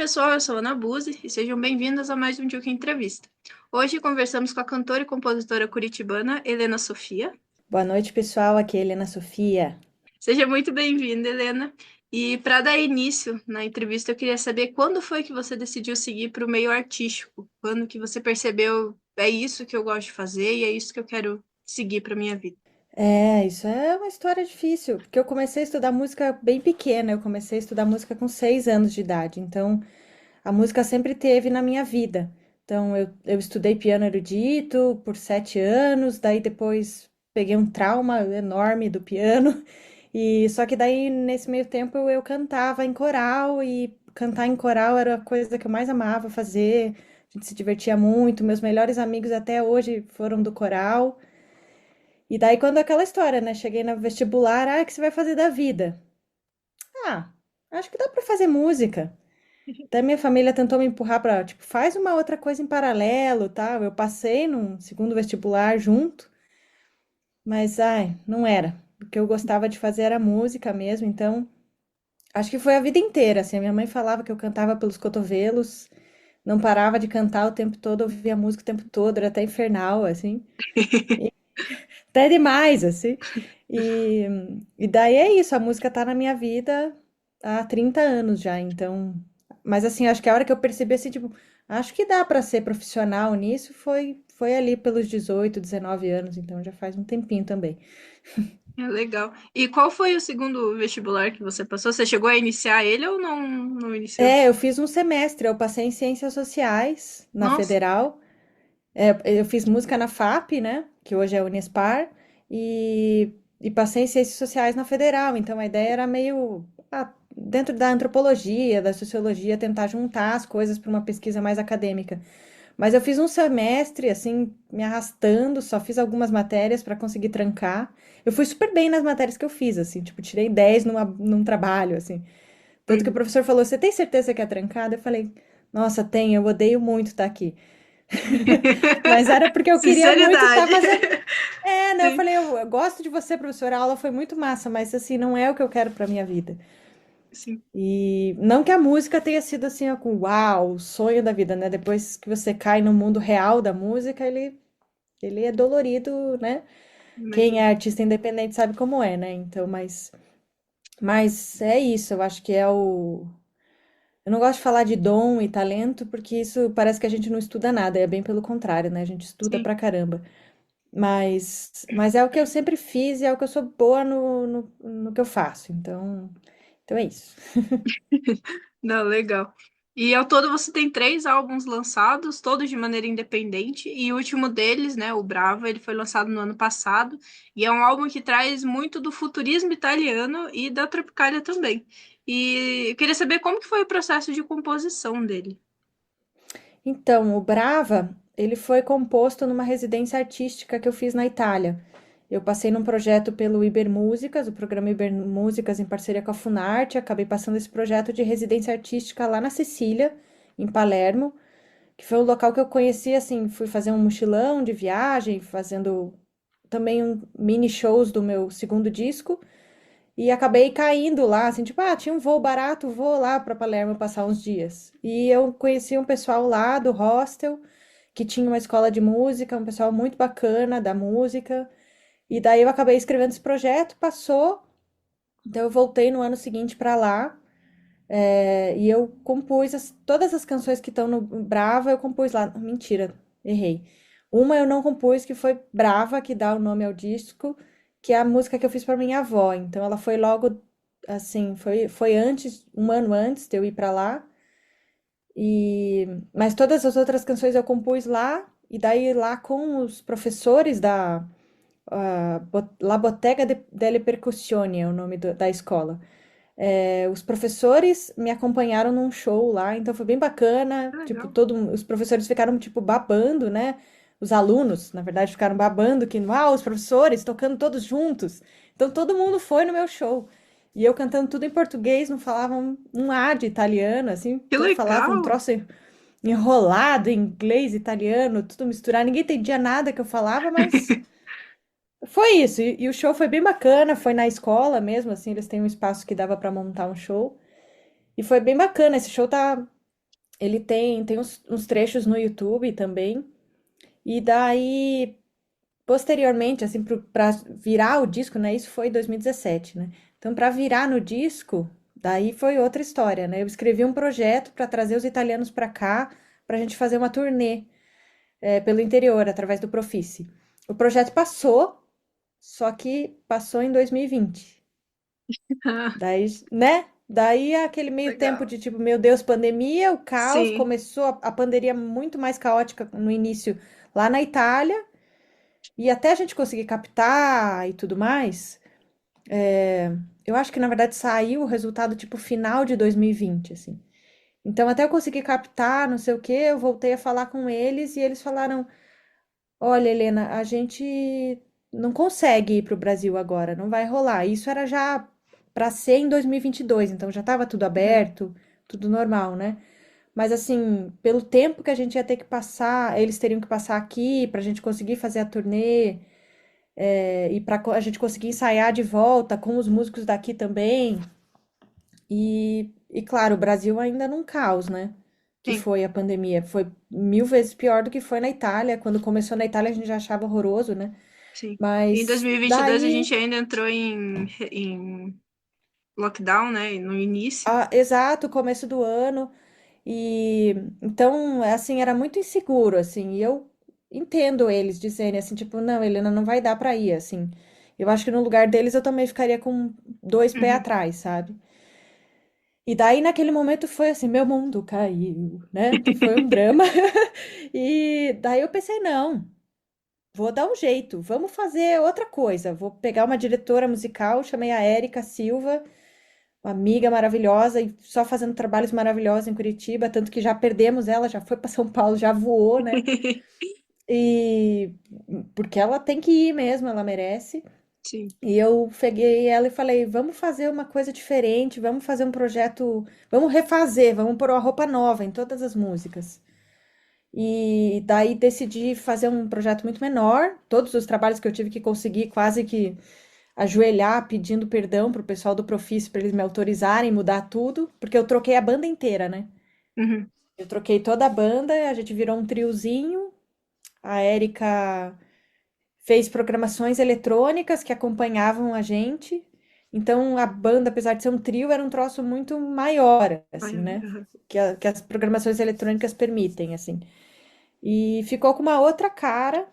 pessoal, eu sou Ana Buzzi e sejam bem-vindas a mais um Juca Entrevista. Hoje conversamos com a cantora e compositora curitibana Helena Sofia. Boa noite, pessoal. Aqui é Helena Sofia. Seja muito bem-vinda, Helena. E para dar início na entrevista, eu queria saber quando foi que você decidiu seguir para o meio artístico? Quando que você percebeu, é isso que eu gosto de fazer e é isso que eu quero seguir para minha vida? Isso é uma história difícil, porque eu comecei a estudar música bem pequena. Eu comecei a estudar música com 6 anos de idade. Então, a música sempre teve na minha vida. Então, eu estudei piano erudito por 7 anos, daí depois peguei um trauma enorme do piano. E só que daí, nesse meio tempo, eu cantava em coral, e cantar em coral era a coisa que eu mais amava fazer. A gente se divertia muito. Meus melhores amigos até hoje foram do coral. E daí, quando aquela história, né? Cheguei no vestibular, o que você vai fazer da vida? Ah, acho que dá pra fazer música. Até minha família tentou me empurrar pra, tipo, faz uma outra coisa em paralelo, tal. Eu passei num segundo vestibular junto, mas, não era. O que eu gostava de fazer era música mesmo, então, acho que foi a vida inteira, assim. A minha mãe falava que eu cantava pelos cotovelos, não parava de cantar o tempo todo, ouvia música o tempo todo, era até infernal, assim. Até demais, assim. E, e daí é isso, a música tá na minha vida há 30 anos já, então. Mas assim, acho que a hora que eu percebi assim, tipo, acho que dá pra ser profissional nisso foi ali pelos 18, 19 anos, então já faz um tempinho também. É legal. E qual foi o segundo vestibular que você passou? Você chegou a iniciar ele ou não iniciou? Eu fiz um semestre, eu passei em Ciências Sociais na Nossa, Federal. Eu fiz música na FAP, né, que hoje é Unespar, e passei em Ciências Sociais na Federal. Então a ideia era meio, dentro da antropologia, da sociologia, tentar juntar as coisas para uma pesquisa mais acadêmica. Mas eu fiz um semestre, assim, me arrastando, só fiz algumas matérias para conseguir trancar. Eu fui super bem nas matérias que eu fiz, assim, tipo, tirei 10 num trabalho, assim. Tanto que o uhum. professor falou: Você tem certeza que é trancada? Eu falei: Nossa, tenho, eu odeio muito estar aqui. Mas era porque eu queria muito estar Sinceridade. fazendo. Né? Eu Sim, falei: eu gosto de você, professora, a aula foi muito massa, mas assim, não é o que eu quero para minha vida. sim. E não que a música tenha sido assim, ó, uau, o sonho da vida, né? Depois que você cai no mundo real da música, ele é dolorido, né? Quem é Imagino. artista independente sabe como é, né? Então, mas é isso, eu acho que é o. Eu não gosto de falar de dom e talento, porque isso parece que a gente não estuda nada, é bem pelo contrário, né? A gente estuda Sim. pra caramba. Mas é o que eu sempre fiz e é o que eu sou boa no que eu faço. Então é isso. Não, legal. E ao todo você tem três álbuns lançados, todos de maneira independente, e o último deles, né, o Brava, ele foi lançado no ano passado, e é um álbum que traz muito do futurismo italiano e da Tropicália também. E eu queria saber como que foi o processo de composição dele. Então, o Brava, ele foi composto numa residência artística que eu fiz na Itália. Eu passei num projeto pelo Ibermúsicas, o programa Ibermúsicas em parceria com a Funarte, acabei passando esse projeto de residência artística lá na Sicília, em Palermo, que foi um local que eu conheci, assim, fui fazer um mochilão de viagem, fazendo também mini shows do meu segundo disco, e acabei caindo lá, assim, tipo, tinha um voo barato, vou lá para Palermo passar uns dias. E eu conheci um pessoal lá do hostel, que tinha uma escola de música, um pessoal muito bacana da música, e daí eu acabei escrevendo esse projeto, passou, então eu voltei no ano seguinte para lá, e eu compus todas as canções que estão no Brava, eu compus lá. Mentira, errei. Uma eu não compus, que foi Brava, que dá o nome ao disco, que é a música que eu fiz para minha avó. Então ela foi logo, assim, foi antes, um ano antes de eu ir para lá. Mas todas as outras canções eu compus lá, e daí lá com os professores da La Bottega delle Percussioni, é o nome da escola. Os professores me acompanharam num show lá, então foi bem bacana. Que Tipo, legal. os professores ficaram, tipo, babando, né? Os alunos, na verdade, ficaram babando que, os professores tocando todos juntos. Então todo mundo foi no meu show. E eu cantando tudo em português, não falava um A de italiano, assim, Que eu falava um legal. troço enrolado em inglês, italiano, tudo misturado. Ninguém entendia nada que eu falava, mas foi isso. E o show foi bem bacana, foi na escola mesmo, assim, eles têm um espaço que dava para montar um show. E foi bem bacana. Esse show tá. Ele tem uns trechos no YouTube também. E daí, posteriormente, assim, para virar o disco, né? Isso foi em 2017, né? Então, para virar no disco, daí foi outra história, né? Eu escrevi um projeto para trazer os italianos para cá, para a gente fazer uma turnê, pelo interior, através do Profice. O projeto passou, só que passou em 2020. Ah, Daí, né? Daí aquele meio tempo legal. de tipo, meu Deus, pandemia, o caos, Sim. começou a pandemia muito mais caótica no início lá na Itália, e até a gente conseguir captar e tudo mais, eu acho que na verdade saiu o resultado tipo final de 2020, assim. Então até eu conseguir captar, não sei o quê, eu voltei a falar com eles e eles falaram: Olha, Helena, a gente não consegue ir para o Brasil agora, não vai rolar. Isso era já para ser em 2022, então já estava tudo Uhum. aberto, tudo normal, né? Mas assim, pelo tempo que a gente ia ter que passar, eles teriam que passar aqui para a gente conseguir fazer a turnê, e para a gente conseguir ensaiar de volta com os músicos daqui também. E claro, o Brasil ainda num caos, né? Que Sim, foi a pandemia. Foi 1000 vezes pior do que foi na Itália. Quando começou na Itália, a gente já achava horroroso, né? sim. E em Mas 2022 a daí, gente ainda entrou em lockdown, né? No início. exato, começo do ano. E então, assim, era muito inseguro, assim. E eu entendo eles dizerem assim, tipo, não, Helena, não vai dar pra ir, assim. Eu acho que no lugar deles eu também ficaria com dois pés Uhum. atrás, sabe? E daí, naquele momento, foi assim, meu mundo caiu, né? Foi um drama. E daí eu pensei, não, vou dar um jeito, vamos fazer outra coisa. Vou pegar uma diretora musical, chamei a Érica Silva, uma amiga maravilhosa e só fazendo trabalhos maravilhosos em Curitiba, tanto que já perdemos ela, já foi para São Paulo, já voou, né? E porque ela tem que ir mesmo, ela merece. Sim. E eu peguei ela e falei: vamos fazer uma coisa diferente, vamos fazer um projeto, vamos refazer, vamos pôr uma roupa nova em todas as músicas. E daí decidi fazer um projeto muito menor. Todos os trabalhos que eu tive que conseguir, quase que ajoelhar pedindo perdão pro pessoal do Profício para eles me autorizarem mudar tudo, porque eu troquei a banda inteira, né? Uhum. Eu troquei toda a banda, a gente virou um triozinho. A Érica fez programações eletrônicas que acompanhavam a gente. Então a banda, apesar de ser um trio, era um troço muito maior, assim, Vai, né? uhum. Que as programações eletrônicas permitem, assim. E ficou com uma outra cara.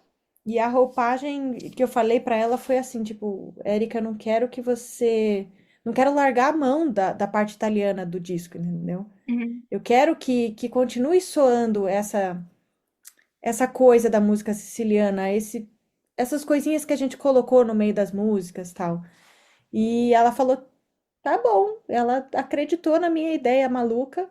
E a roupagem que eu falei pra ela foi assim, tipo, Érica, eu não quero que você. Não quero largar a mão da parte italiana do disco, entendeu? Uhum. Eu quero que continue soando essa coisa da música siciliana, essas coisinhas que a gente colocou no meio das músicas, tal. E ela falou, tá bom. Ela acreditou na minha ideia maluca.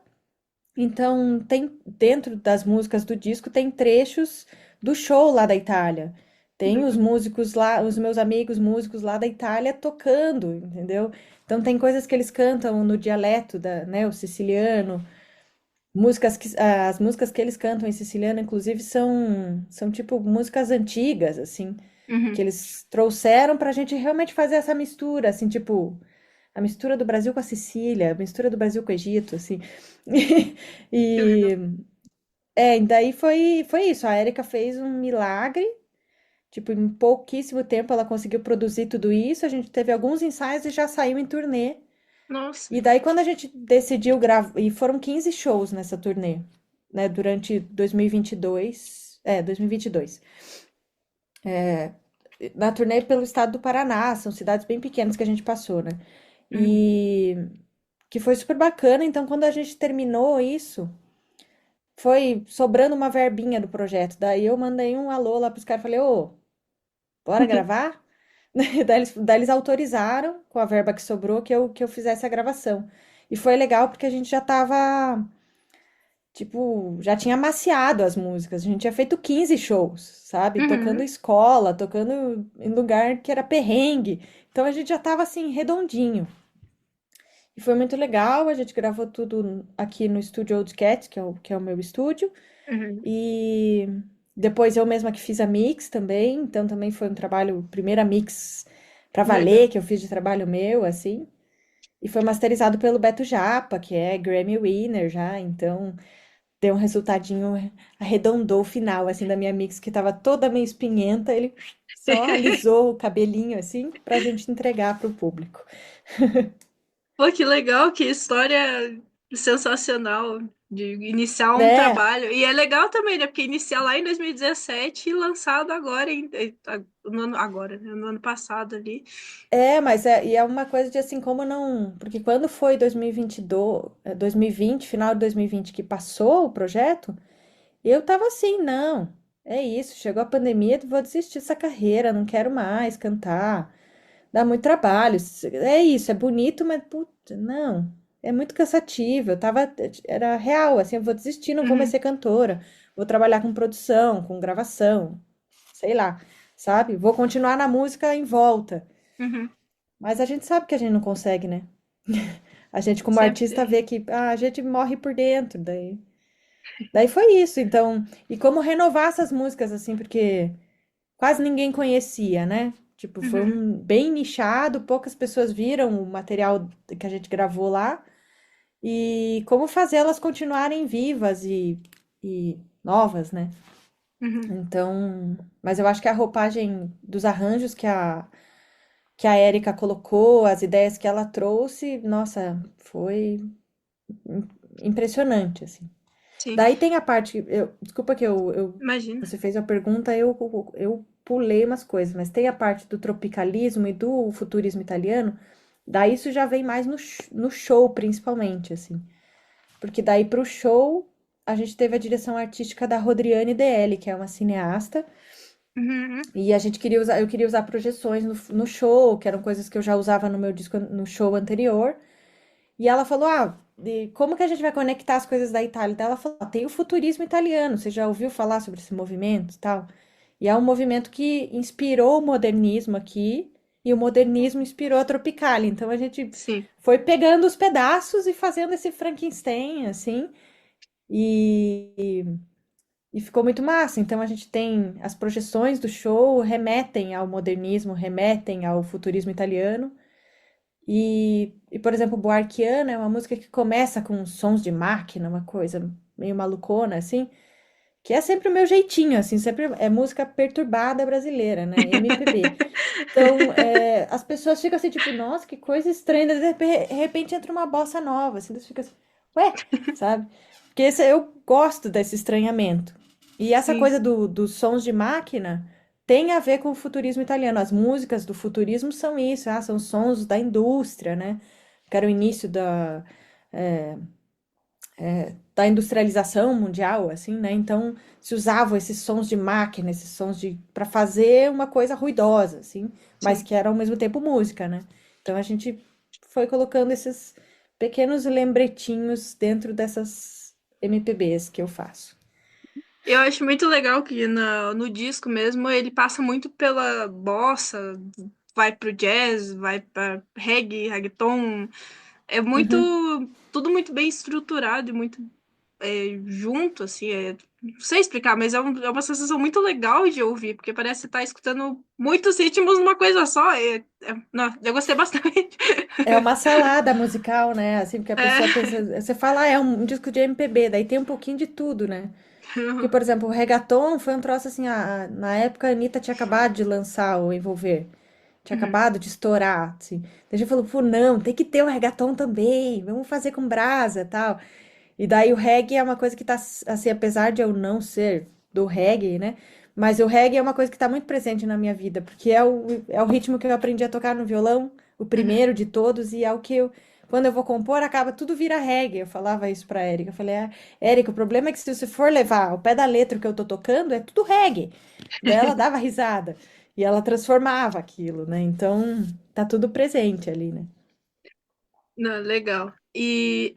Então, tem dentro das músicas do disco tem trechos do show lá da Itália. Tem os Legal. músicos lá, os meus amigos músicos lá da Itália tocando, entendeu? Então tem coisas que eles cantam no dialeto da, né, o siciliano. As músicas que eles cantam em siciliano, inclusive, são tipo músicas antigas, assim, que Uhum. eles trouxeram para a gente realmente fazer essa mistura, assim, tipo, a mistura do Brasil com a Sicília, a mistura do Brasil com o Egito, assim. Que legal. E, e daí foi isso. A Erika fez um milagre. Tipo, em pouquíssimo tempo ela conseguiu produzir tudo isso. A gente teve alguns ensaios e já saiu em turnê. Nossa. E daí, quando a gente decidiu gravar, e foram 15 shows nessa turnê, né, durante 2022, 2022. Na turnê pelo estado do Paraná, são cidades bem pequenas que a gente passou, né? Uhum. E que foi super bacana. Então, quando a gente terminou isso, foi sobrando uma verbinha do projeto. Daí eu mandei um alô lá pros caras, falei, ô, bora gravar? Daí eles autorizaram, com a verba que sobrou, que eu fizesse a gravação. E foi legal porque a gente já tava, tipo, já tinha amaciado as músicas. A gente tinha feito 15 shows, sabe? Tocando Uhum. escola, tocando em lugar que era perrengue. Então a gente já tava assim, redondinho. E foi muito legal. A gente gravou tudo aqui no estúdio Old Cat, que é o meu estúdio. Uhum. E depois eu mesma que fiz a mix também. Então também foi um trabalho, primeira mix pra valer, Legal. que eu fiz de trabalho meu, assim. E foi masterizado pelo Beto Japa, que é Grammy winner já. Então. deu um resultadinho, arredondou o final, assim, da minha mix, que tava toda meio espinhenta, ele só alisou o cabelinho, assim, pra gente entregar pro público. Pô, que legal, que história sensacional de iniciar um Né? trabalho. E é legal também, né? Porque iniciar lá em 2017 e lançado agora, no ano, agora, né? No ano passado ali. Mas e é uma coisa de assim, como não. Porque quando foi 2022, 2020, final de 2020 que passou o projeto, eu tava assim, não, é isso, chegou a pandemia, vou desistir dessa carreira, não quero mais cantar, dá muito trabalho. É isso, é bonito, mas puta, não, é muito cansativo. Eu tava, era real, assim, eu vou desistir, não vou mais Uhum, ser cantora, vou trabalhar com produção, com gravação, sei lá, sabe? Vou continuar na música em volta. uhum. Mas a gente sabe que a gente não consegue, né? A gente, como Sempre artista, vê tem. que a gente morre por dentro. Daí foi isso. Então, e como renovar essas músicas, assim, porque quase ninguém conhecia, né? Tipo, foi Uhum, um bem nichado, poucas pessoas viram o material que a gente gravou lá. E como fazê-las continuarem vivas e novas, né? uhum. Então, mas eu acho que a roupagem dos arranjos que a Érica colocou, as ideias que ela trouxe, nossa, foi impressionante, assim. Sim, Daí tem a parte, desculpa que imagina. você fez a pergunta, eu pulei umas coisas, mas tem a parte do tropicalismo e do futurismo italiano, daí isso já vem mais no show, principalmente, assim. Porque daí pro show, a gente teve a direção artística da Rodriane DL, que é uma cineasta, Uhum, e a gente queria usar, eu queria usar projeções no show, que eram coisas que eu já usava no meu disco, no show anterior. E ela falou: Ah, como que a gente vai conectar as coisas da Itália? Daí ela falou: "Ah, tem o futurismo italiano, você já ouviu falar sobre esse movimento e tal?" E é um movimento que inspirou o modernismo aqui, e o modernismo inspirou a Tropicália. Então a gente sim. foi pegando os pedaços e fazendo esse Frankenstein, assim, e, e ficou muito massa. Então a gente tem as projeções do show remetem ao modernismo, remetem ao futurismo italiano. Por exemplo, Buarquiana é uma música que começa com sons de máquina, uma coisa meio malucona, assim, que é sempre o meu jeitinho, assim, sempre é música perturbada brasileira, né? MPB. Então, as pessoas ficam assim, tipo, nossa, que coisa estranha, de repente entra uma bossa nova, assim, você fica assim, ué, sabe? Porque eu gosto desse estranhamento. E essa Sim. coisa dos sons de máquina tem a ver com o futurismo italiano. As músicas do futurismo são isso, são sons da indústria, né? Que era o início é, da industrialização mundial, assim, né? Então se usavam esses sons de máquina, esses sons de para fazer uma coisa ruidosa, assim, mas Sim. que era ao mesmo tempo música, né? Então a gente foi colocando esses pequenos lembretinhos dentro dessas MPBs que eu faço. Eu acho muito legal que no disco mesmo ele passa muito pela bossa, vai pro jazz, vai para reggae, reggaeton. É muito, Uhum. tudo muito bem estruturado e muito junto, assim. Não sei explicar, mas é uma sensação muito legal de ouvir, porque parece estar escutando muitos ritmos numa coisa só. Não, eu gostei bastante. É uma salada musical, né? Assim, porque a pessoa É. pensa, você fala, é um disco de MPB, daí tem um pouquinho de tudo, né? Porque, por exemplo, o reggaeton foi um troço assim, na época a Anitta tinha acabado de lançar o Envolver, tinha Uhum. acabado de estourar, assim. Daí a gente falou, pô, não, tem que ter o reggaeton também, vamos fazer com brasa, tal. E daí o reggae é uma coisa que tá, assim, apesar de eu não ser do reggae, né? Mas o reggae é uma coisa que tá muito presente na minha vida, porque é o ritmo que eu aprendi a tocar no violão, o Uhum. primeiro de todos, e é o que quando eu vou compor, acaba tudo vira reggae. Eu falava isso pra Érica. Eu falei, Érica, o problema é que se você for levar ao pé da letra o que eu tô tocando, é tudo reggae. Daí ela dava risada. E ela transformava aquilo, né? Então, tá tudo presente ali, né? Não, legal. E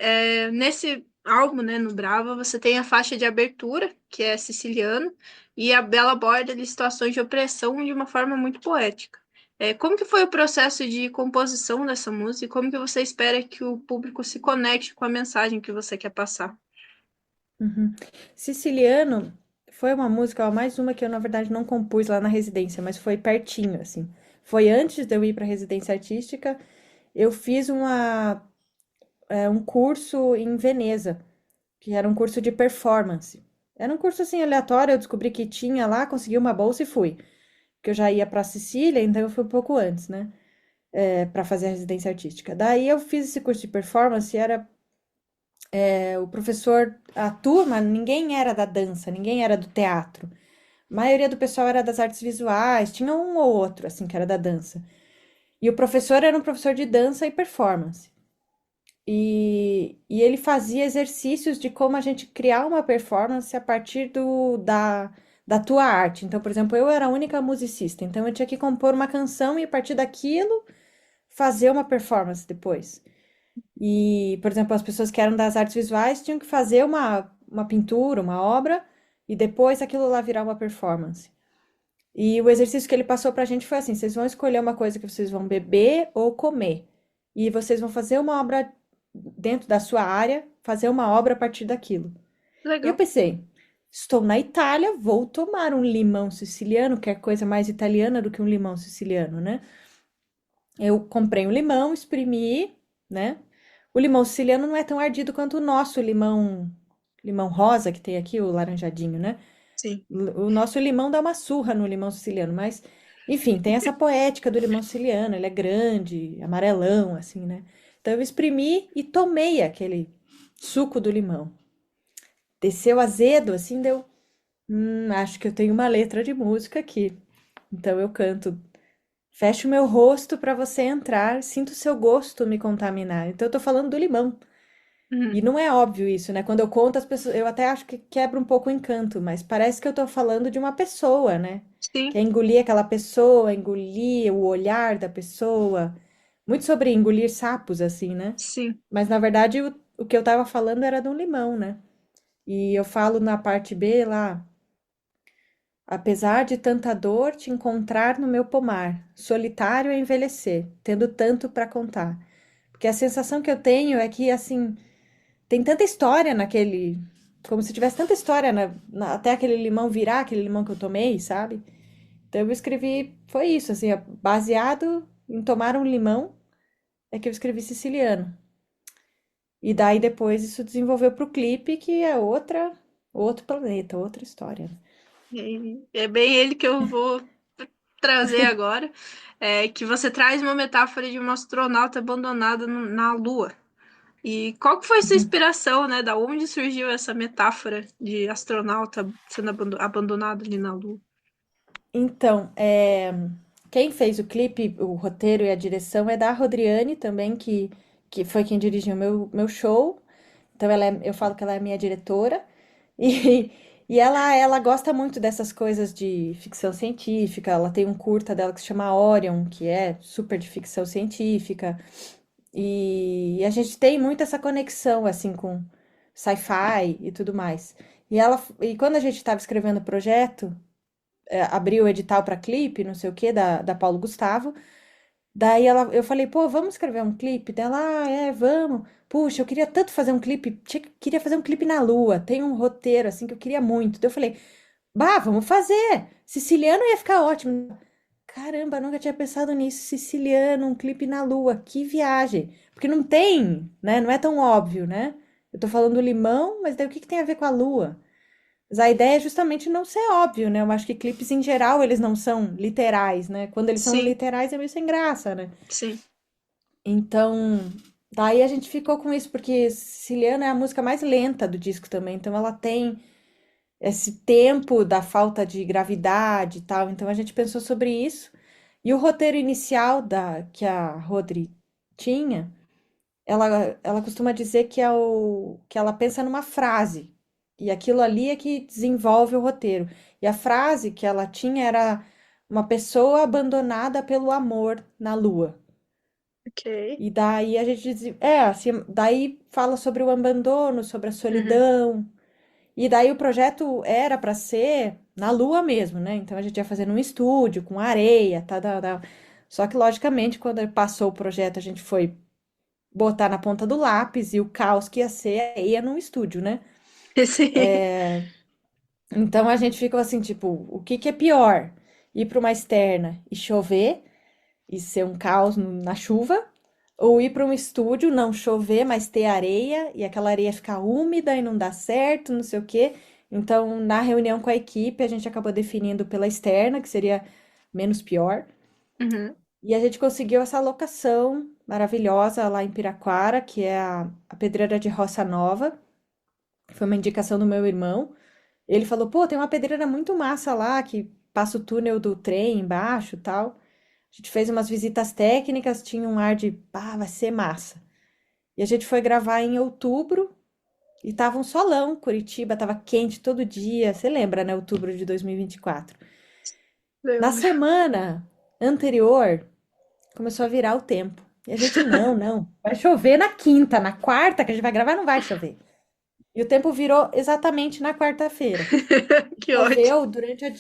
nesse álbum, né, no Brava, você tem a faixa de abertura, que é siciliano, e a Bela aborda ali situações de opressão de uma forma muito poética. Como que foi o processo de composição dessa música e como que você espera que o público se conecte com a mensagem que você quer passar? Uhum. Siciliano foi uma música, ó, mais uma que eu, na verdade, não compus lá na residência, mas foi pertinho, assim. Foi antes de eu ir para residência artística, eu fiz um curso em Veneza, que era um curso de performance. Era um curso assim aleatório, eu descobri que tinha lá, consegui uma bolsa e fui. Porque eu já ia para Sicília, então eu fui um pouco antes, né? Para fazer a residência artística. Daí eu fiz esse curso de performance, era o professor, a turma, ninguém era da dança, ninguém era do teatro. A maioria do pessoal era das artes visuais, tinha um ou outro, assim, que era da dança. E o professor era um professor de dança e performance. E ele fazia exercícios de como a gente criar uma performance a partir da tua arte. Então, por exemplo, eu era a única musicista, então eu tinha que compor uma canção e a partir daquilo fazer uma performance depois. E, por exemplo, as pessoas que eram das artes visuais tinham que fazer uma pintura, uma obra, e depois aquilo lá virar uma performance. E o exercício que ele passou pra gente foi assim: vocês vão escolher uma coisa que vocês vão beber ou comer. E vocês vão fazer uma obra dentro da sua área, fazer uma obra a partir daquilo. E eu Legal. pensei, estou na Itália, vou tomar um limão siciliano, que é coisa mais italiana do que um limão siciliano, né? Eu comprei um limão, espremi, né? O limão siciliano não é tão ardido quanto o nosso limão rosa que tem aqui, o laranjadinho, né? Sim. O nosso limão dá uma surra no limão siciliano, mas enfim, tem essa poética do limão siciliano, ele é grande, amarelão, assim, né? Então eu espremi e tomei aquele suco do limão. Desceu azedo, assim, deu. Acho que eu tenho uma letra de música aqui. Então eu canto. Fecho meu rosto para você entrar, sinto seu gosto me contaminar. Então eu tô falando do limão. E Uhum. não é óbvio isso, né? Quando eu conto, as pessoas, eu até acho que quebra um pouco o encanto, mas parece que eu tô falando de uma pessoa, né? Que Sim, é engolir aquela pessoa, engolir o olhar da pessoa. Muito sobre engolir sapos, assim, né? sim. Mas na verdade o que eu tava falando era do limão, né? E eu falo na parte B lá, apesar de tanta dor, te encontrar no meu pomar, solitário a envelhecer, tendo tanto para contar. Porque a sensação que eu tenho é que, assim, tem tanta história naquele. Como se tivesse tanta história até aquele limão virar, aquele limão que eu tomei, sabe? Então eu escrevi. Foi isso, assim, baseado em tomar um limão, é que eu escrevi siciliano. E daí depois isso desenvolveu pro clipe, que é outro planeta, outra história. E é bem ele que eu vou trazer agora. É que você traz uma metáfora de uma astronauta abandonada na Lua. E qual que foi sua inspiração, né? Da onde surgiu essa metáfora de astronauta sendo abandonado ali na Lua? Então, quem fez o clipe, o roteiro e a direção é da Rodriane também, que foi quem dirigiu meu show. Então, eu falo que ela é minha diretora. E, e ela gosta muito dessas coisas de ficção científica. Ela tem um curta dela que se chama Orion, que é super de ficção científica. E a gente tem muito essa conexão, assim, com sci-fi e tudo mais. E quando a gente estava escrevendo o projeto, abriu o edital para clipe, não sei o que, da Paulo Gustavo. Daí eu falei, pô, vamos escrever um clipe? Dela, vamos. Puxa, eu queria tanto fazer um clipe, queria fazer um clipe na Lua. Tem um roteiro assim que eu queria muito. Daí eu falei, bah, vamos fazer. Siciliano ia ficar ótimo. Caramba, nunca tinha pensado nisso. Siciliano, um clipe na Lua, que viagem. Porque não tem, né? Não é tão óbvio, né? Eu tô falando do limão, mas daí o que que tem a ver com a Lua? Mas a ideia é justamente não ser óbvio, né? Eu acho que clipes em geral eles não são literais, né? Quando eles são Sim, literais é meio sem graça, né? sim. Então, daí a gente ficou com isso, porque Siciliana é a música mais lenta do disco também, então ela tem esse tempo da falta de gravidade e tal. Então a gente pensou sobre isso. E o roteiro inicial que a Rodri tinha, ela costuma dizer que ela pensa numa frase. E aquilo ali é que desenvolve o roteiro. E a frase que ela tinha era uma pessoa abandonada pelo amor na lua. Ok. E daí a gente assim, daí fala sobre o abandono, sobre a Uhum. solidão. E daí o projeto era para ser na lua mesmo, né? Então a gente ia fazer num estúdio com areia, tá, tá, tá. Só que logicamente quando passou o projeto a gente foi botar na ponta do lápis e o caos que ia ser ia num estúdio, né? Sim. Então a gente ficou assim, tipo, o que que é pior? Ir para uma externa e chover e ser um caos na chuva, Ou ir para um estúdio, não chover, mas ter areia, e aquela areia ficar úmida e não dá certo, não sei o quê. Então, na reunião com a equipe, a gente acabou definindo pela externa, que seria menos pior. Uhum, E a gente conseguiu essa locação maravilhosa lá em Piraquara, que é a Pedreira de Roça Nova, que foi uma indicação do meu irmão. Ele falou, pô, tem uma pedreira muito massa lá, que passa o túnel do trem embaixo e tal. A gente fez umas visitas técnicas, tinha um ar de, pá, vai ser massa. E a gente foi gravar em outubro e tava um solão. Curitiba tava quente todo dia. Você lembra, né? Outubro de 2024. Na lembro. semana anterior, começou a virar o tempo. E a gente, não, não, vai chover na quinta, na quarta que a gente vai gravar, não vai chover. E o tempo virou exatamente na quarta-feira. Que ótimo. Choveu durante a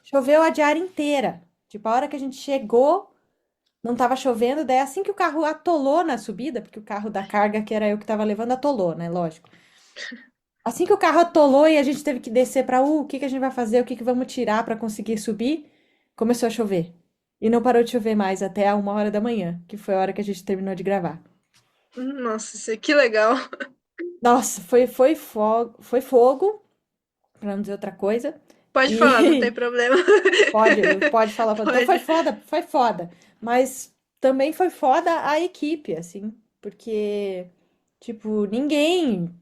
choveu a diária inteira. Tipo, a hora que a gente chegou, não estava chovendo, daí assim que o carro atolou na subida, porque o carro da carga, que era eu que estava levando, atolou, né? Lógico. Assim que o carro atolou e a gente teve que descer para, o que que a gente vai fazer, o que que vamos tirar para conseguir subir, começou a chover. E não parou de chover mais até a 1 hora da manhã, que foi a hora que a gente terminou de gravar. Nossa, que legal. Nossa, foi fogo, para não dizer outra coisa. Pode falar, não tem E problema. pode falar. Então foi Pode. foda, foi foda. Mas também foi foda a equipe, assim, porque, tipo, ninguém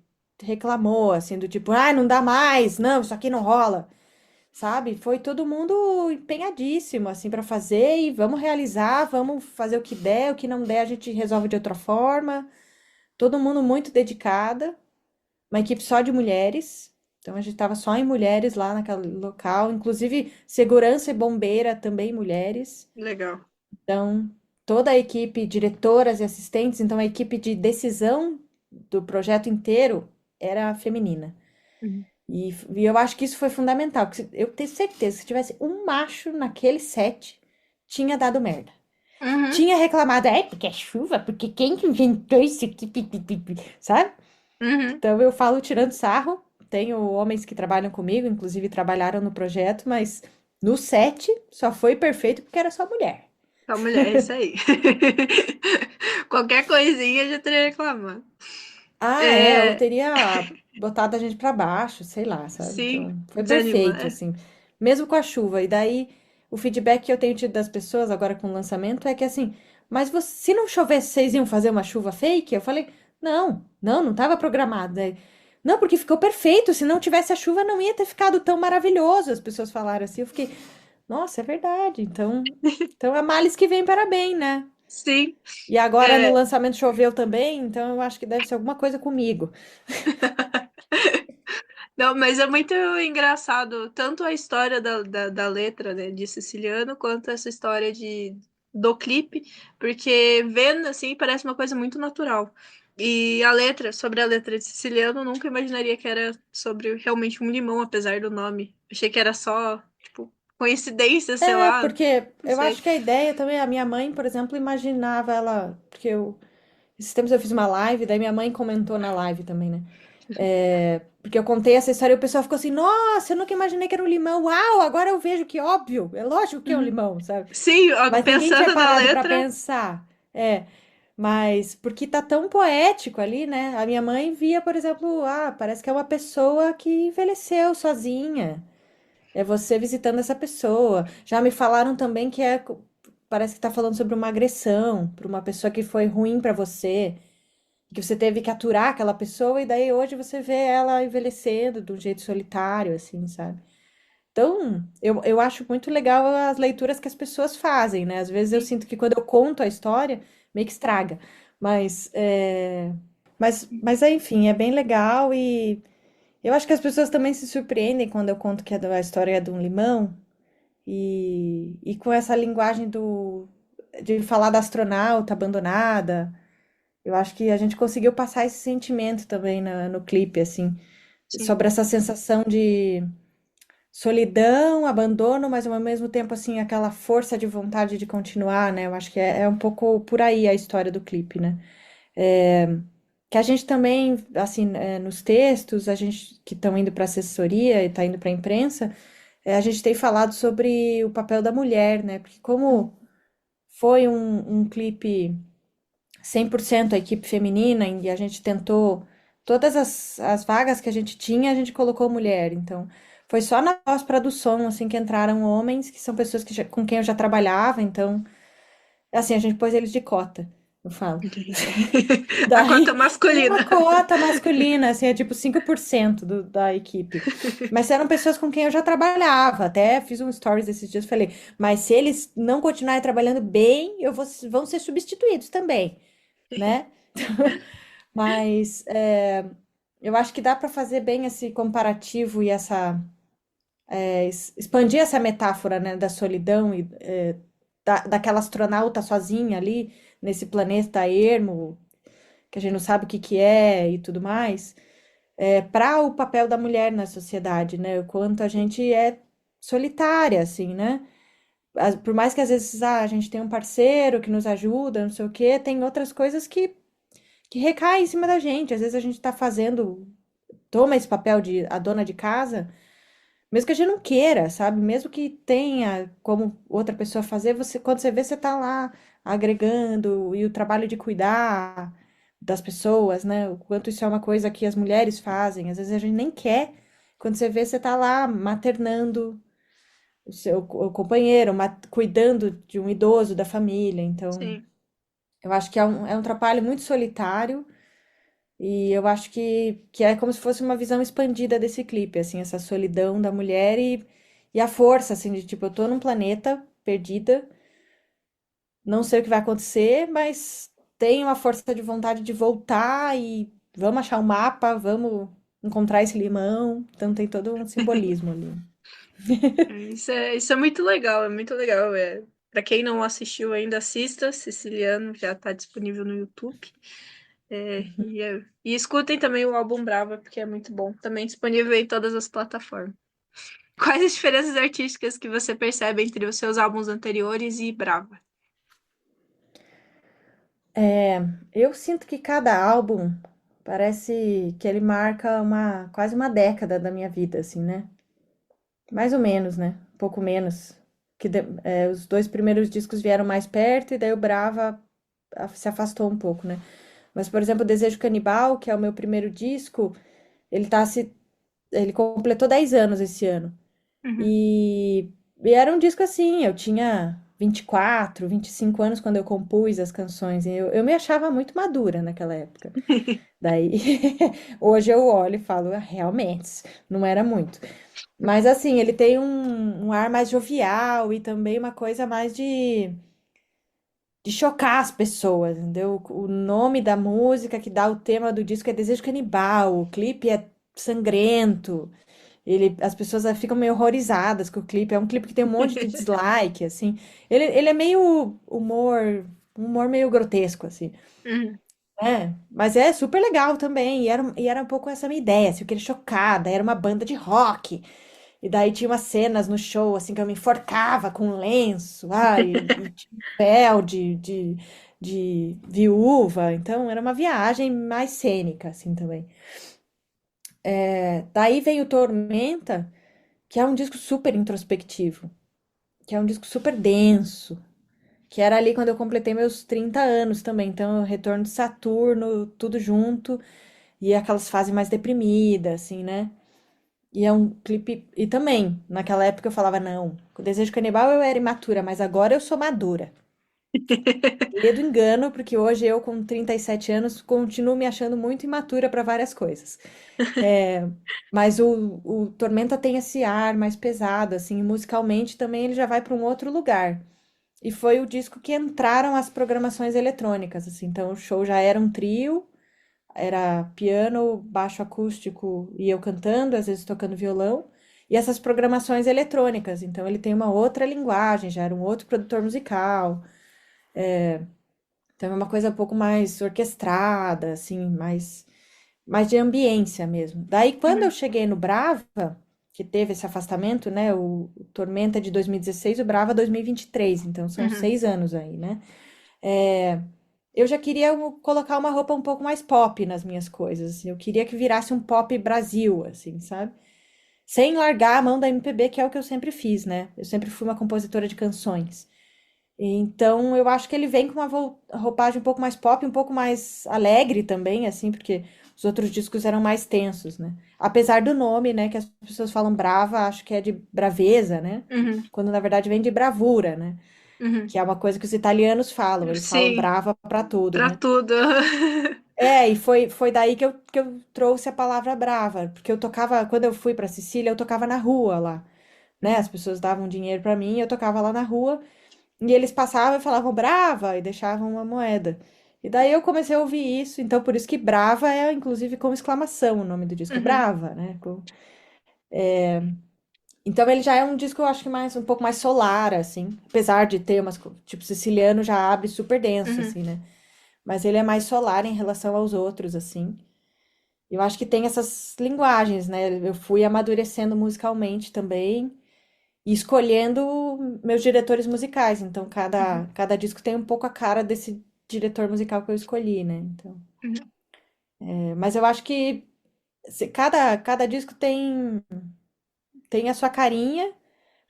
reclamou, assim, do tipo, ah, não dá mais, não, isso aqui não rola, sabe? Foi todo mundo empenhadíssimo, assim, pra fazer e vamos realizar, vamos fazer o que não der a gente resolve de outra forma. Todo mundo muito dedicada, uma equipe só de mulheres. Então a gente estava só em mulheres lá naquele local, inclusive segurança e bombeira também mulheres. Legal. Então toda a equipe, diretoras e assistentes, então a equipe de decisão do projeto inteiro era feminina. Uhum. E eu acho que isso foi fundamental, porque eu tenho certeza que se tivesse um macho naquele set, tinha dado merda. Uhum. Tinha reclamado, é porque é chuva, porque quem que inventou isso aqui, pi, pi, pi, pi", sabe? Uhum. Então eu falo tirando sarro. Tenho homens que trabalham comigo, inclusive trabalharam no projeto, mas no set só foi perfeito porque era só mulher. A mulher, é isso aí. Qualquer coisinha já teria reclamado. Ah, é, eu É, teria botado a gente pra baixo, sei lá, sabe? sim, Então foi desanima. perfeito, É. assim, mesmo com a chuva. E daí o feedback que eu tenho tido das pessoas agora com o lançamento é que assim, mas se não chovesse, vocês iam fazer uma chuva fake? Eu falei, não, não, não estava programado. Daí, não, porque ficou perfeito. Se não tivesse a chuva, não ia ter ficado tão maravilhoso. As pessoas falaram assim. Eu fiquei, nossa, é verdade. Então é males que vem para bem, né? Sim. E agora no É, lançamento choveu também, então eu acho que deve ser alguma coisa comigo. não, mas é muito engraçado tanto a história da letra, né, de Siciliano, quanto essa história do clipe, porque vendo assim parece uma coisa muito natural. E a letra, sobre a letra de Siciliano, eu nunca imaginaria que era sobre realmente um limão, apesar do nome. Achei que era só, tipo, coincidência, sei É, lá, porque não eu sei. acho que a ideia também, a minha mãe, por exemplo, imaginava ela, porque esses tempos eu fiz uma live, daí minha mãe comentou na live também, né? É, porque eu contei essa história e o pessoal ficou assim, nossa, eu nunca imaginei que era um limão, uau, agora eu vejo que óbvio, é lógico que é um Uhum. limão, sabe? Sim, ó, Mas ninguém tinha pensando na parado pra letra, pensar. Mas porque tá tão poético ali, né? A minha mãe via, por exemplo, parece que é uma pessoa que envelheceu sozinha. É você visitando essa pessoa. Já me falaram também que parece que tá falando sobre uma agressão para uma pessoa que foi ruim para você, que você teve que aturar aquela pessoa e daí hoje você vê ela envelhecendo de um jeito solitário, assim, sabe? Então, eu acho muito legal as leituras que as pessoas fazem, né? Às vezes eu sim. sinto que quando eu conto a história, meio que estraga. Mas, enfim, é bem legal e eu acho que as pessoas também se surpreendem quando eu conto que a história é de um limão e com essa linguagem de falar da astronauta abandonada. Eu acho que a gente conseguiu passar esse sentimento também no clipe, assim, Sim. sobre essa sensação de solidão, abandono, mas ao mesmo tempo, assim, aquela força de vontade de continuar, né? Eu acho que é um pouco por aí a história do clipe, né? É, que a gente também, assim, nos textos, a gente que estão indo para assessoria e está indo para a imprensa, a gente tem falado sobre o papel da mulher, né? Porque como foi um clipe 100% a equipe feminina e a gente tentou todas as vagas que a gente tinha, a gente colocou mulher. Então, foi só na pós-produção assim que entraram homens, que são pessoas com quem eu já trabalhava, então, assim, a gente pôs eles de cota, eu falo. Entendi. A cota Daí tem uma masculina. cota masculina, assim, é tipo 5% da equipe. Mas eram pessoas com quem eu já trabalhava. Até fiz um stories esses dias, falei, mas se eles não continuarem trabalhando bem, vão ser substituídos também, né? Mas eu acho que dá para fazer bem esse comparativo e expandir essa metáfora, né, da solidão e daquela astronauta sozinha ali nesse planeta ermo, que a gente não sabe o que que é e tudo mais, para o papel da mulher na sociedade, né? O quanto a gente é solitária, assim, né? Por mais que às vezes a gente tenha um parceiro que nos ajuda, não sei o quê, tem outras coisas que recaem em cima da gente. Às vezes a gente tá fazendo, toma esse papel de a dona de casa, mesmo que a gente não queira, sabe? Mesmo que tenha como outra pessoa fazer, quando você vê, você tá lá agregando e o trabalho de cuidar das pessoas, né? O quanto isso é uma coisa que as mulheres fazem. Às vezes a gente nem quer. Quando você vê, você tá lá maternando o seu o companheiro, cuidando de um idoso da família. Então, Sim. eu acho que é um trabalho muito solitário e eu acho que é como se fosse uma visão expandida desse clipe, assim, essa solidão da mulher e a força, assim, de tipo, eu tô num planeta perdida, não sei o que vai acontecer, mas tenho a força de vontade de voltar e vamos achar um mapa, vamos encontrar esse limão. Então tem todo um simbolismo ali. Isso é muito legal, é muito legal. Para quem não assistiu ainda, assista. Siciliano já está disponível no YouTube. E escutem também o álbum Brava, porque é muito bom. Também disponível em todas as plataformas. Quais as diferenças artísticas que você percebe entre os seus álbuns anteriores e Brava? É, eu sinto que cada álbum parece que ele marca quase uma década da minha vida, assim, né? Mais ou menos, né? Um pouco menos. Os dois primeiros discos vieram mais perto e daí o Brava se afastou um pouco, né? Mas, por exemplo, o Desejo Canibal, que é o meu primeiro disco, ele tá se, ele completou 10 anos esse ano. Uhum. E, e era um disco assim, eu tinha 24, 25 anos quando eu compus as canções. E eu me achava muito madura naquela época. Daí, hoje eu olho e falo, "Ah, realmente, não era muito." Mas assim, ele tem um ar mais jovial e também uma coisa mais de chocar as pessoas, entendeu? O nome da música que dá o tema do disco é Desejo Canibal, o clipe é sangrento. As pessoas ficam meio horrorizadas com o clipe. É um clipe que tem um monte de dislike, assim. Ele é meio um humor meio grotesco, assim. Uhum. Mas é super legal também. E era um pouco essa minha ideia, assim, eu queria chocada. Era uma banda de rock. E daí tinha umas cenas no show, assim, que eu me enforcava com um lenço, e tinha um véu de viúva. Então, era uma viagem mais cênica, assim, também. Daí veio Tormenta, que é um disco super introspectivo, que é um disco super denso, que era ali quando eu completei meus 30 anos também. Então, Retorno de Saturno, tudo junto, e aquelas fases mais deprimidas, assim, né? E é um clipe. E também, naquela época eu falava, não, com o Desejo Canibal eu era imatura, mas agora eu sou madura. Ledo engano, porque hoje eu, com 37 anos, continuo me achando muito imatura para várias coisas. Mas o Tormenta tem esse ar mais pesado, assim, e musicalmente também ele já vai para um outro lugar. E foi o disco que entraram as programações eletrônicas, assim, então o show já era um trio, era piano, baixo acústico e eu cantando, às vezes tocando violão, e essas programações eletrônicas. Então ele tem uma outra linguagem, já era um outro produtor musical. Então é uma coisa um pouco mais orquestrada, assim, mais de ambiência mesmo. Daí quando eu Uhum. cheguei no Brava, que teve esse afastamento, né? O Tormenta de 2016, o Brava 2023, então são Uhum. 6 anos aí, né? Eu já queria colocar uma roupa um pouco mais pop nas minhas coisas. Eu queria que virasse um pop Brasil, assim, sabe? Sem largar a mão da MPB, que é o que eu sempre fiz, né? Eu sempre fui uma compositora de canções. Então, eu acho que ele vem com uma roupagem um pouco mais pop, um pouco mais alegre também, assim, porque os outros discos eram mais tensos, né? Apesar do nome, né, que as pessoas falam brava, acho que é de braveza, né? Uhum, Quando na verdade vem de bravura, né? uhum. Que é uma coisa que os italianos falam, eles falam Sim, brava pra tudo, pra né? tudo. É, e foi daí que eu trouxe a palavra brava, porque eu tocava, quando eu fui pra Sicília, eu tocava na rua lá, né? As Uhum. pessoas davam dinheiro pra mim, eu tocava lá na rua. E eles passavam e falavam brava e deixavam uma moeda. E daí eu comecei a ouvir isso, então por isso que brava é inclusive com exclamação o nome do disco, é Uhum, brava, né? Então ele já é um disco, eu acho que mais um pouco mais solar, assim, apesar de ter umas, tipo, siciliano já abre super denso, uhum, assim, né? Mas ele é mais solar em relação aos outros, assim. Eu acho que tem essas linguagens, né? Eu fui amadurecendo musicalmente também e escolhendo meus diretores musicais. Então, uhum, cada disco tem um pouco a cara desse diretor musical que eu escolhi, né? Então, uhum. mas eu acho que cada disco tem a sua carinha.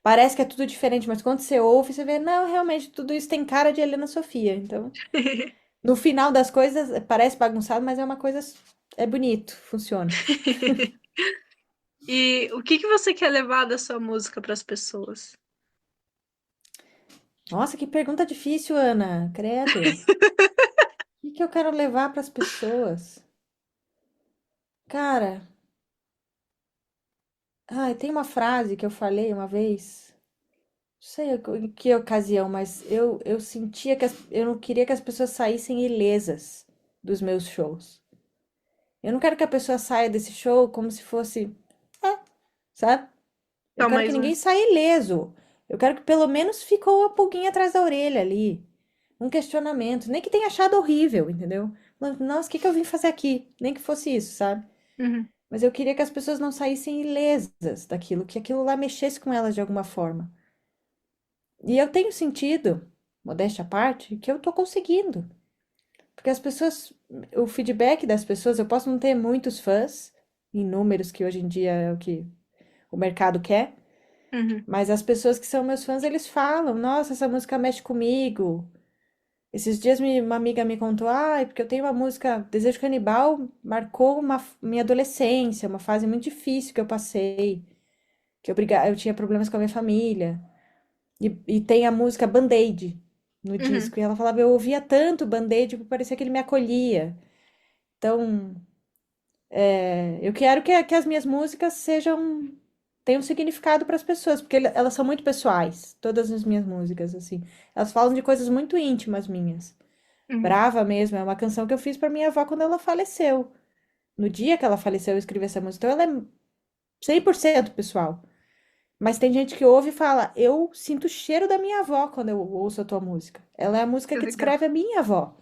Parece que é tudo diferente, mas quando você ouve, você vê, não, realmente tudo isso tem cara de Helena Sofia. Então, no final das coisas, parece bagunçado, mas é uma coisa, é bonito, funciona. E o que que você quer levar da sua música para as pessoas? Nossa, que pergunta difícil, Ana. Credo. O que eu quero levar para as pessoas? Cara, ai, tem uma frase que eu falei uma vez, não sei em que ocasião, mas eu sentia que eu não queria que as pessoas saíssem ilesas dos meus shows. Eu não quero que a pessoa saia desse show como se fosse, sabe? Eu Só quero que mais um. ninguém saia ileso. Eu quero que pelo menos ficou a pulguinha atrás da orelha ali. Um questionamento, nem que tenha achado horrível, entendeu? Nossa, o que que eu vim fazer aqui? Nem que fosse isso, sabe? Uhum, Mas eu queria que as pessoas não saíssem ilesas daquilo, que aquilo lá mexesse com elas de alguma forma. E eu tenho sentido, modéstia à parte, que eu tô conseguindo. Porque as pessoas, o feedback das pessoas, eu posso não ter muitos fãs, em números que hoje em dia é o que o mercado quer, uhum. mas as pessoas que são meus fãs, eles falam, nossa, essa música mexe comigo. Esses dias uma amiga me contou, ah, é porque eu tenho uma música, Desejo Canibal, marcou minha adolescência, uma fase muito difícil que eu passei, que eu tinha problemas com a minha família. E tem a música Band-Aid no Uhum. disco. E ela falava, eu ouvia tanto Band-Aid que parecia que ele me acolhia. Então, eu quero que as minhas músicas tenham significado para as pessoas, porque elas são muito pessoais, todas as minhas músicas, assim. Elas falam de coisas muito íntimas minhas. Uhum. Brava mesmo, é uma canção que eu fiz para minha avó quando ela faleceu. No dia que ela faleceu, eu escrevi essa música. Então, ela é 100% pessoal. Mas tem gente que ouve e fala: Eu sinto o cheiro da minha avó quando eu ouço a tua música. Ela é a música Que que legal. descreve a minha avó.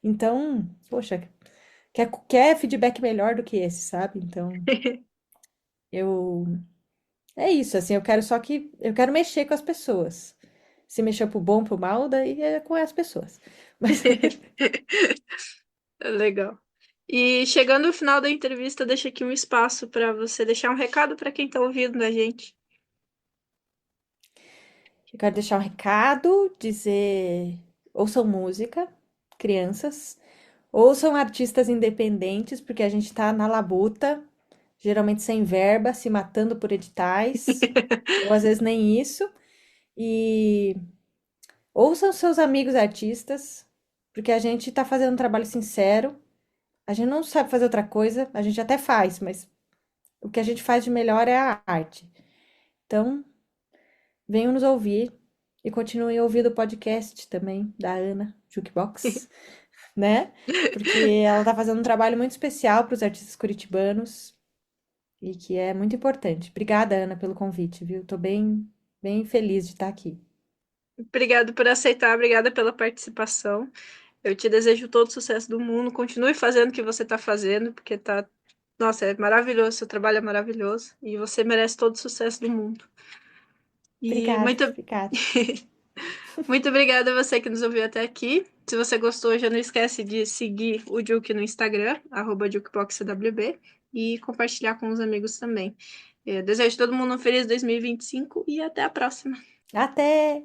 Então, poxa, quer feedback melhor do que esse, sabe? Então, eu. É isso, assim, eu quero só que. Eu quero mexer com as pessoas. Se mexer pro bom, pro mal, daí é com as pessoas. Mas, Legal. E chegando ao final da entrevista, deixa aqui um espaço para você deixar um recado para quem está ouvindo a gente. eu quero deixar um recado, dizer. Ouçam música, crianças. Ouçam artistas independentes, porque a gente tá na labuta, geralmente sem verba, se matando por editais, ou às vezes nem isso. E ouçam seus amigos artistas, porque a gente está fazendo um trabalho sincero. A gente não sabe fazer outra coisa, a gente até faz, mas o que a gente faz de melhor é a arte. Então, venham nos ouvir e continuem ouvindo o podcast também da Ana Jukebox, né? Porque ela está fazendo um trabalho muito especial para os artistas curitibanos. E que é muito importante. Obrigada, Ana, pelo convite, viu? Tô bem feliz de estar aqui. Obrigada por aceitar, obrigada pela participação. Eu te desejo todo o sucesso do mundo. Continue fazendo o que você está fazendo, porque tá. Nossa, é maravilhoso, seu trabalho é maravilhoso e você merece todo o sucesso do mundo. E Obrigada, muito, obrigada. muito obrigada a você que nos ouviu até aqui. Se você gostou, já não esquece de seguir o Juke no Instagram, @jukeboxcwb, e compartilhar com os amigos também. Desejo a todo mundo um feliz 2025 e até a próxima. Até!